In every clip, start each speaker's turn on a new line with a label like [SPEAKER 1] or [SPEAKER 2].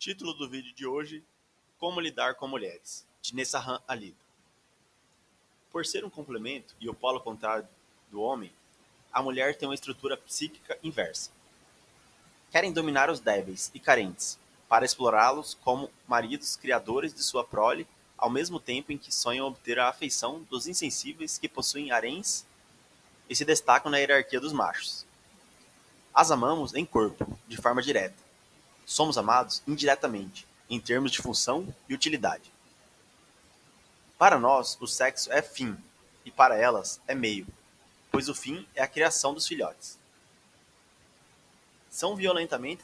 [SPEAKER 1] Título do vídeo de hoje: Como lidar com mulheres, de Nessahan Ali. Por ser um complemento e o polo contrário do homem, a mulher tem uma estrutura psíquica inversa. Querem dominar os débeis e carentes, para explorá-los como maridos criadores de sua prole, ao mesmo tempo em que sonham obter a afeição dos insensíveis que possuem haréns e se destacam na hierarquia dos machos. As amamos em corpo, de forma direta. Somos amados indiretamente, em termos de função e utilidade. Para nós, o sexo é fim, e para elas é meio, pois o fim é a criação dos filhotes. São violentamente,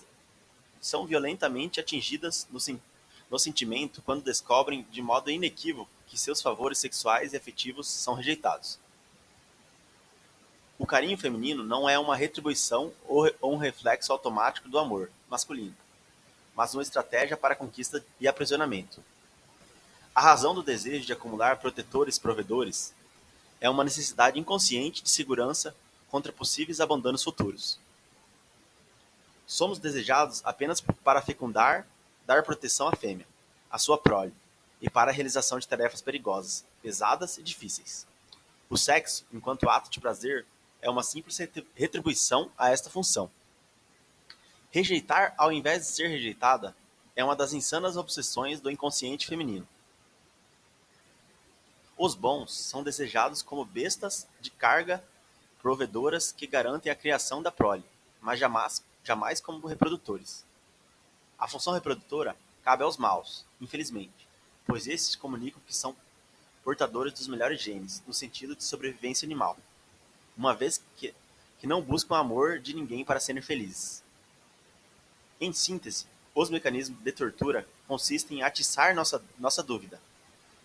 [SPEAKER 1] são violentamente atingidas no sentimento quando descobrem de modo inequívoco que seus favores sexuais e afetivos são rejeitados. O carinho feminino não é uma retribuição ou um reflexo automático do amor masculino, mas uma estratégia para a conquista e aprisionamento. A razão do desejo de acumular protetores provedores é uma necessidade inconsciente de segurança contra possíveis abandonos futuros. Somos desejados apenas para fecundar, dar proteção à fêmea, à sua prole, e para a realização de tarefas perigosas, pesadas e difíceis. O sexo, enquanto ato de prazer, é uma simples retribuição a esta função. Rejeitar ao invés de ser rejeitada é uma das insanas obsessões do inconsciente feminino. Os bons são desejados como bestas de carga provedoras que garantem a criação da prole, mas jamais como reprodutores. A função reprodutora cabe aos maus, infelizmente, pois estes comunicam que são portadores dos melhores genes, no sentido de sobrevivência animal, uma vez que não buscam amor de ninguém para serem felizes. Em síntese, os mecanismos de tortura consistem em atiçar nossa dúvida,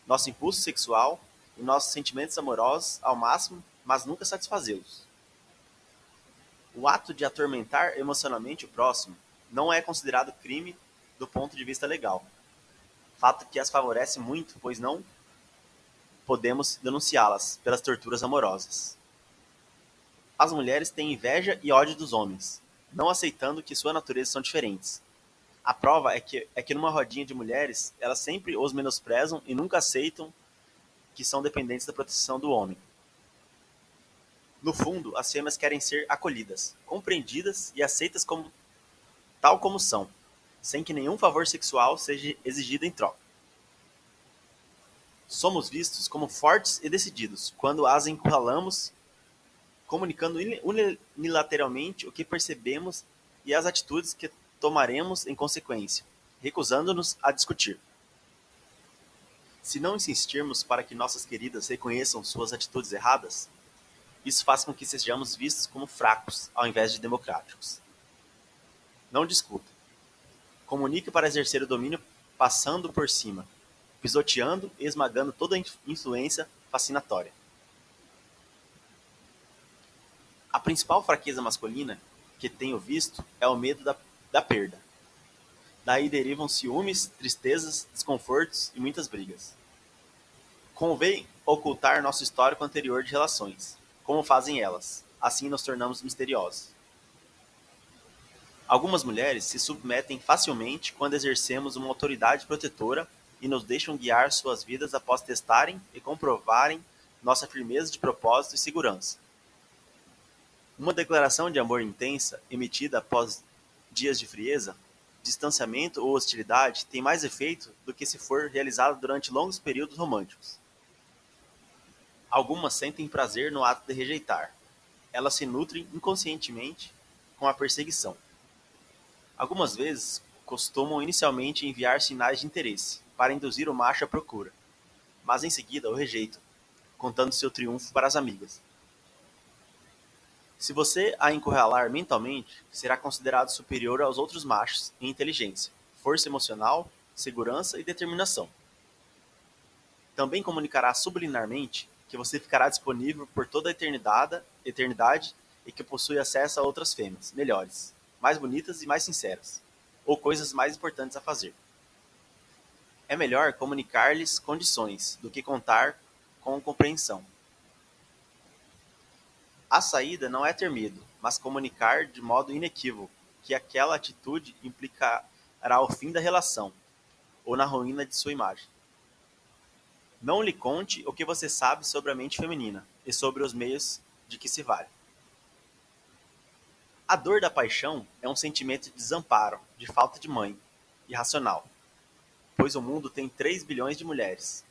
[SPEAKER 1] nosso impulso sexual e nossos sentimentos amorosos ao máximo, mas nunca satisfazê-los. O ato de atormentar emocionalmente o próximo não é considerado crime do ponto de vista legal, fato que as favorece muito, pois não podemos denunciá-las pelas torturas amorosas. As mulheres têm inveja e ódio dos homens, não aceitando que sua natureza são diferentes. A prova é que numa rodinha de mulheres, elas sempre os menosprezam e nunca aceitam que são dependentes da proteção do homem. No fundo, as fêmeas querem ser acolhidas, compreendidas e aceitas tal como são, sem que nenhum favor sexual seja exigido em troca. Somos vistos como fortes e decididos quando as encurralamos, comunicando unilateralmente o que percebemos e as atitudes que tomaremos em consequência, recusando-nos a discutir. Se não insistirmos para que nossas queridas reconheçam suas atitudes erradas, isso faz com que sejamos vistos como fracos, ao invés de democráticos. Não discuta. Comunique para exercer o domínio passando por cima, pisoteando e esmagando toda influência fascinatória. A principal fraqueza masculina que tenho visto é o medo da perda. Daí derivam ciúmes, tristezas, desconfortos e muitas brigas. Convém ocultar nosso histórico anterior de relações, como fazem elas, assim nos tornamos misteriosos. Algumas mulheres se submetem facilmente quando exercemos uma autoridade protetora e nos deixam guiar suas vidas após testarem e comprovarem nossa firmeza de propósito e segurança. Uma declaração de amor intensa, emitida após dias de frieza, distanciamento ou hostilidade, tem mais efeito do que se for realizada durante longos períodos românticos. Algumas sentem prazer no ato de rejeitar. Elas se nutrem inconscientemente com a perseguição. Algumas vezes costumam inicialmente enviar sinais de interesse, para induzir o macho à procura, mas em seguida o rejeitam, contando seu triunfo para as amigas. Se você a encurralar mentalmente, será considerado superior aos outros machos em inteligência, força emocional, segurança e determinação. Também comunicará subliminarmente que você ficará disponível por toda a eternidade e que possui acesso a outras fêmeas, melhores, mais bonitas e mais sinceras, ou coisas mais importantes a fazer. É melhor comunicar-lhes condições do que contar com compreensão. A saída não é ter medo, mas comunicar de modo inequívoco que aquela atitude resultará ao fim da relação, ou na ruína de sua imagem. Não lhe conte o que você sabe sobre a mente feminina e sobre os meios de que se vale. A dor da paixão é um sentimento de desamparo, de falta de mãe, irracional, pois o mundo tem 3 bilhões de mulheres.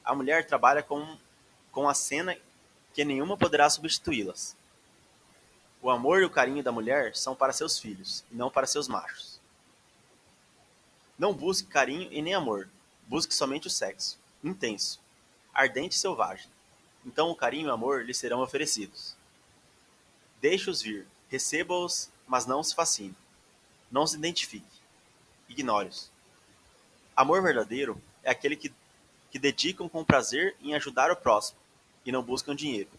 [SPEAKER 1] A mulher trabalha com a cena que nenhuma poderá substituí-las. O amor e o carinho da mulher são para seus filhos, e não para seus machos. Não busque carinho e nem amor, busque somente o sexo, intenso, ardente e selvagem. Então o carinho e o amor lhe serão oferecidos. Deixe-os vir, receba-os, mas não se fascine. Não se identifique. Ignore-os. Amor verdadeiro é aquele que dedicam com prazer em ajudar o próximo, e não buscam dinheiro.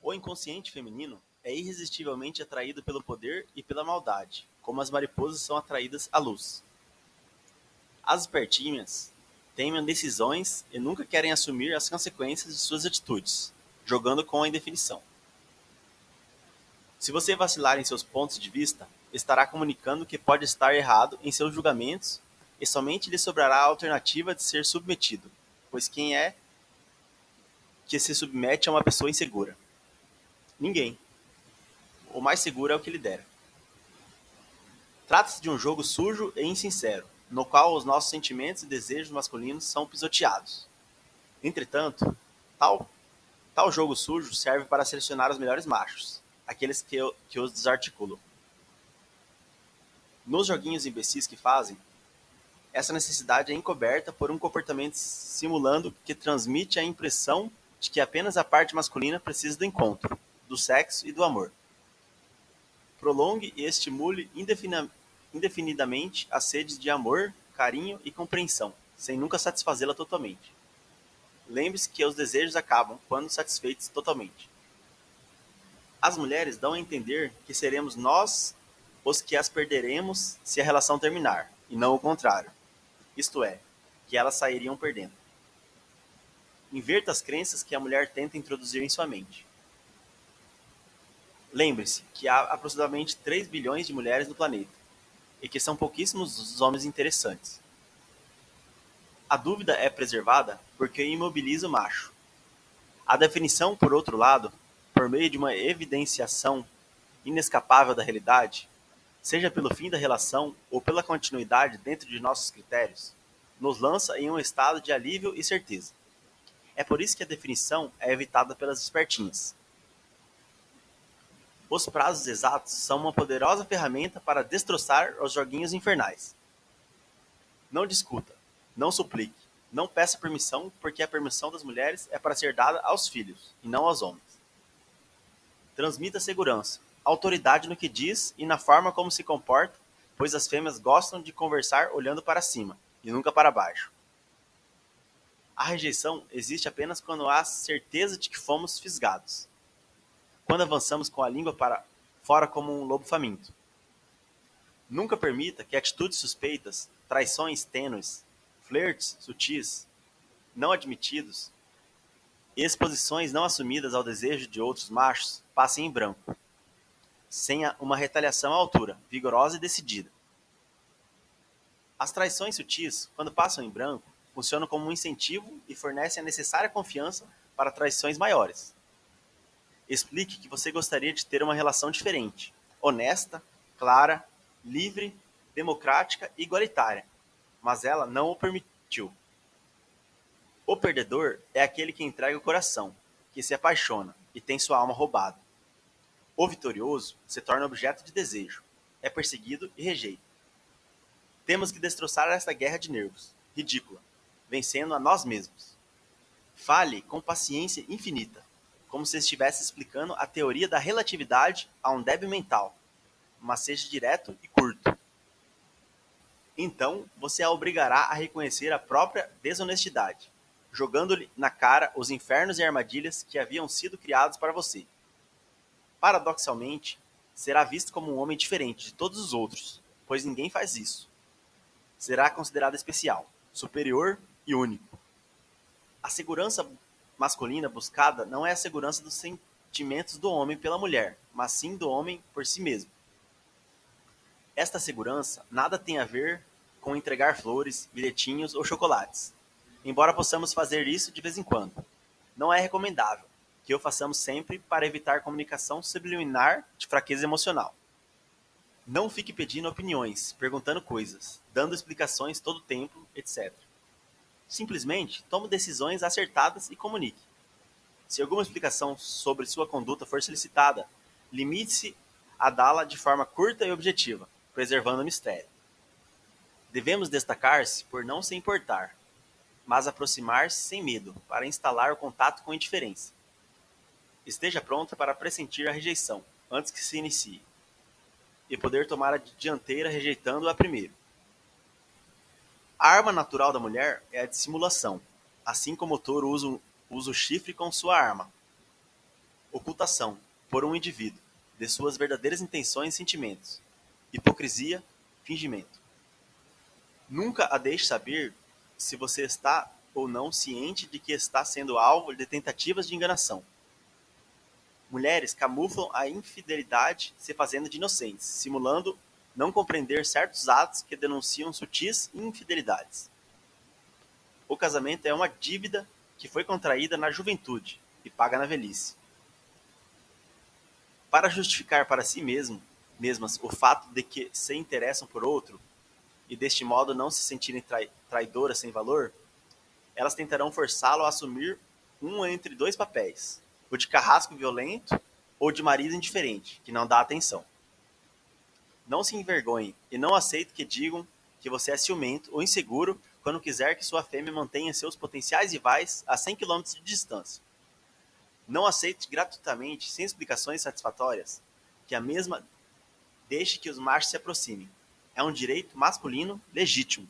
[SPEAKER 1] O inconsciente feminino é irresistivelmente atraído pelo poder e pela maldade, como as mariposas são atraídas à luz. As espertinhas temem decisões e nunca querem assumir as consequências de suas atitudes, jogando com a indefinição. Se você vacilar em seus pontos de vista, estará comunicando que pode estar errado em seus julgamentos e somente lhe sobrará a alternativa de ser submetido, pois quem é que se submete a uma pessoa insegura? Ninguém. O mais seguro é o que lhe dera. Trata-se de um jogo sujo e insincero, no qual os nossos sentimentos e desejos masculinos são pisoteados. Entretanto, tal jogo sujo serve para selecionar os melhores machos, aqueles que os desarticulam. Nos joguinhos imbecis que fazem, essa necessidade é encoberta por um comportamento simulando que transmite a impressão de que apenas a parte masculina precisa do encontro, do sexo e do amor. Prolongue e estimule indefinidamente a sede de amor, carinho e compreensão, sem nunca satisfazê-la totalmente. Lembre-se que os desejos acabam quando satisfeitos totalmente. As mulheres dão a entender que seremos nós os que as perderemos se a relação terminar, e não o contrário. Isto é, que elas sairiam perdendo. Inverta as crenças que a mulher tenta introduzir em sua mente. Lembre-se que há aproximadamente 3 bilhões de mulheres no planeta, e que são pouquíssimos os homens interessantes. A dúvida é preservada porque imobiliza o macho. A definição, por outro lado, por meio de uma evidenciação inescapável da realidade, seja pelo fim da relação ou pela continuidade dentro de nossos critérios, nos lança em um estado de alívio e certeza. É por isso que a definição é evitada pelas espertinhas. Os prazos exatos são uma poderosa ferramenta para destroçar os joguinhos infernais. Não discuta, não suplique, não peça permissão, porque a permissão das mulheres é para ser dada aos filhos, e não aos homens. Transmita segurança, autoridade no que diz e na forma como se comporta, pois as fêmeas gostam de conversar olhando para cima, e nunca para baixo. A rejeição existe apenas quando há certeza de que fomos fisgados. Quando avançamos com a língua para fora como um lobo faminto. Nunca permita que atitudes suspeitas, traições tênues, flertes sutis, não admitidos e exposições não assumidas ao desejo de outros machos passem em branco, sem uma retaliação à altura, vigorosa e decidida. As traições sutis, quando passam em branco, funcionam como um incentivo e fornecem a necessária confiança para traições maiores. Explique que você gostaria de ter uma relação diferente, honesta, clara, livre, democrática e igualitária, mas ela não o permitiu. O perdedor é aquele que entrega o coração, que se apaixona e tem sua alma roubada. O vitorioso se torna objeto de desejo, é perseguido e rejeita. Temos que destroçar esta guerra de nervos, ridícula, vencendo a nós mesmos. Fale com paciência infinita, como se estivesse explicando a teoria da relatividade a um débil mental, mas seja direto e curto. Então, você a obrigará a reconhecer a própria desonestidade, jogando-lhe na cara os infernos e armadilhas que haviam sido criados para você. Paradoxalmente, será visto como um homem diferente de todos os outros, pois ninguém faz isso. Será considerado especial, superior e único. A segurança masculina buscada não é a segurança dos sentimentos do homem pela mulher, mas sim do homem por si mesmo. Esta segurança nada tem a ver com entregar flores, bilhetinhos ou chocolates, embora possamos fazer isso de vez em quando. Não é recomendável que o façamos sempre para evitar comunicação subliminar de fraqueza emocional. Não fique pedindo opiniões, perguntando coisas, dando explicações todo o tempo, etc. Simplesmente tome decisões acertadas e comunique. Se alguma explicação sobre sua conduta for solicitada, limite-se a dá-la de forma curta e objetiva, preservando o mistério. Devemos destacar-se por não se importar, mas aproximar-se sem medo, para instalar o contato com indiferença. Esteja pronta para pressentir a rejeição, antes que se inicie, e poder tomar a dianteira rejeitando-a primeiro. A arma natural da mulher é a dissimulação, assim como o touro usa o chifre com sua arma. Ocultação, por um indivíduo, de suas verdadeiras intenções e sentimentos. Hipocrisia, fingimento. Nunca a deixe saber se você está ou não ciente de que está sendo alvo de tentativas de enganação. Mulheres camuflam a infidelidade se fazendo de inocentes, simulando não compreender certos atos que denunciam sutis infidelidades. O casamento é uma dívida que foi contraída na juventude e paga na velhice. Para justificar para si mesmas o fato de que se interessam por outro, e deste modo não se sentirem traidoras sem valor, elas tentarão forçá-lo a assumir um entre dois papéis, o de carrasco violento ou de marido indiferente, que não dá atenção. Não se envergonhe e não aceite que digam que você é ciumento ou inseguro quando quiser que sua fêmea mantenha seus potenciais rivais a 100 quilômetros de distância. Não aceite gratuitamente, sem explicações satisfatórias, que a mesma deixe que os machos se aproximem. É um direito masculino legítimo.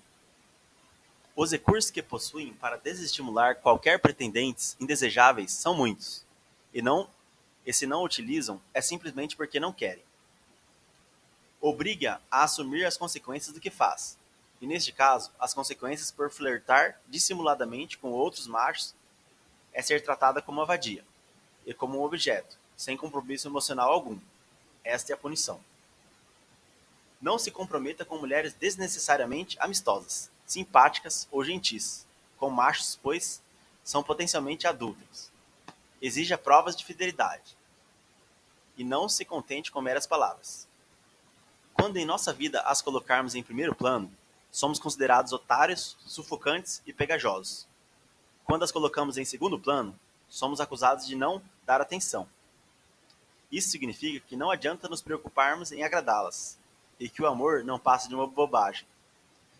[SPEAKER 1] Os recursos que possuem para desestimular qualquer pretendentes indesejáveis são muitos, e se não utilizam, é simplesmente porque não querem. Obrigue-a a assumir as consequências do que faz, e neste caso, as consequências por flertar dissimuladamente com outros machos é ser tratada como uma vadia, e como um objeto, sem compromisso emocional algum. Esta é a punição. Não se comprometa com mulheres desnecessariamente amistosas, simpáticas ou gentis, com machos, pois são potencialmente adúlteros. Exija provas de fidelidade. E não se contente com meras palavras. Quando em nossa vida as colocarmos em primeiro plano, somos considerados otários, sufocantes e pegajosos. Quando as colocamos em segundo plano, somos acusados de não dar atenção. Isso significa que não adianta nos preocuparmos em agradá-las, e que o amor não passa de uma bobagem.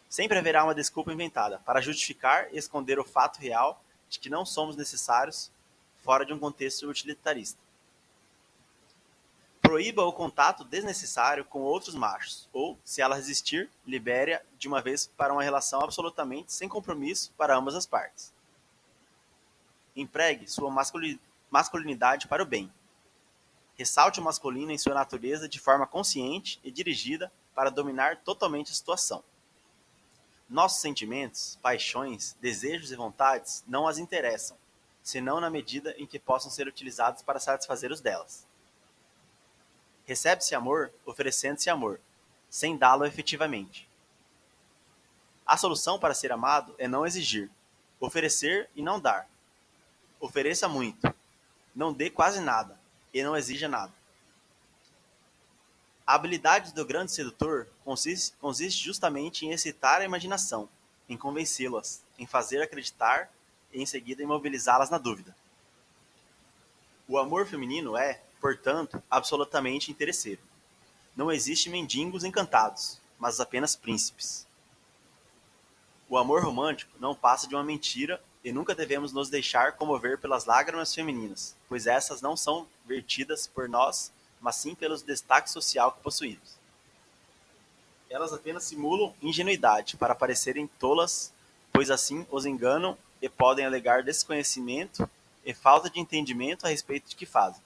[SPEAKER 1] Sempre haverá uma desculpa inventada para justificar e esconder o fato real de que não somos necessários fora de um contexto utilitarista. Proíba o contato desnecessário com outros machos, ou, se ela resistir, libere-a de uma vez para uma relação absolutamente sem compromisso para ambas as partes. Empregue sua masculinidade para o bem. Ressalte o masculino em sua natureza de forma consciente e dirigida para dominar totalmente a situação. Nossos sentimentos, paixões, desejos e vontades não as interessam, senão na medida em que possam ser utilizados para satisfazer os delas. Recebe-se amor oferecendo-se amor, sem dá-lo efetivamente. A solução para ser amado é não exigir, oferecer e não dar. Ofereça muito, não dê quase nada e não exija nada. A habilidade do grande sedutor consiste justamente em excitar a imaginação, em convencê-las, em fazer acreditar e em seguida imobilizá-las na dúvida. O amor feminino é, portanto, absolutamente interesseiro. Não existe mendigos encantados, mas apenas príncipes. O amor romântico não passa de uma mentira e nunca devemos nos deixar comover pelas lágrimas femininas, pois essas não são vertidas por nós, mas sim pelo destaque social que possuímos. Elas apenas simulam ingenuidade para parecerem tolas, pois assim os enganam e podem alegar desconhecimento e falta de entendimento a respeito de que fazem.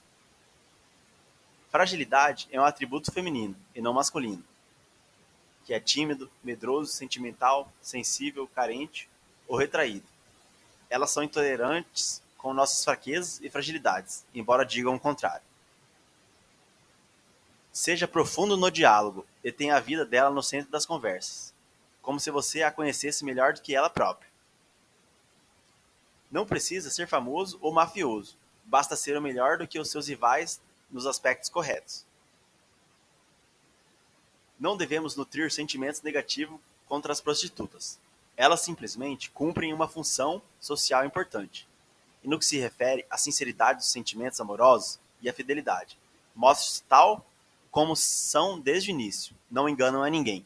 [SPEAKER 1] Fragilidade é um atributo feminino e não masculino, que é tímido, medroso, sentimental, sensível, carente ou retraído. Elas são intolerantes com nossas fraquezas e fragilidades, embora digam o contrário. Seja profundo no diálogo e tenha a vida dela no centro das conversas, como se você a conhecesse melhor do que ela própria. Não precisa ser famoso ou mafioso, basta ser o melhor do que os seus rivais nos aspectos corretos. Não devemos nutrir sentimentos negativos contra as prostitutas. Elas simplesmente cumprem uma função social importante. E no que se refere à sinceridade dos sentimentos amorosos e à fidelidade, mostre-se tal como são desde o início, não enganam a ninguém.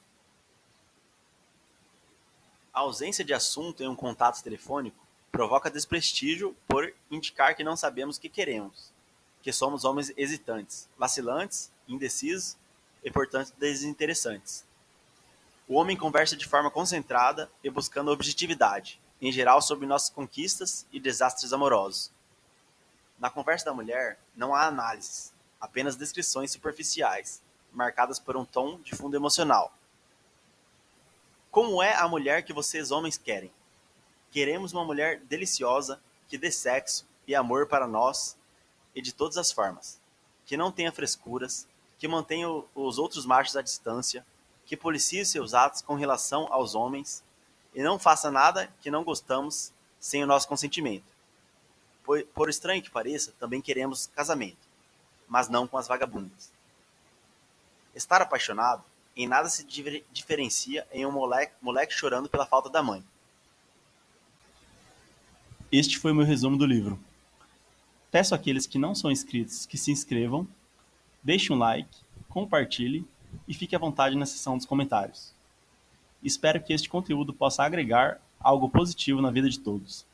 [SPEAKER 1] A ausência de assunto em um contato telefônico provoca desprestígio por indicar que não sabemos o que queremos, que somos homens hesitantes, vacilantes, indecisos e, portanto, desinteressantes. O homem conversa de forma concentrada e buscando objetividade, em geral sobre nossas conquistas e desastres amorosos. Na conversa da mulher, não há análises, apenas descrições superficiais, marcadas por um tom de fundo emocional. Como é a mulher que vocês homens querem? Queremos uma mulher deliciosa, que dê sexo e amor para nós e de todas as formas, que não tenha frescuras, que mantenha os outros machos à distância, que policie seus atos com relação aos homens e não faça nada que não gostamos sem o nosso consentimento. Por estranho que pareça, também queremos casamento, mas não com as vagabundas. Estar apaixonado em nada se diferencia em um moleque chorando pela falta da mãe. Este foi o meu resumo do livro. Peço àqueles que não são inscritos que se inscrevam, deixe um like, compartilhe e fique à vontade na seção dos comentários. Espero que este conteúdo possa agregar algo positivo na vida de todos.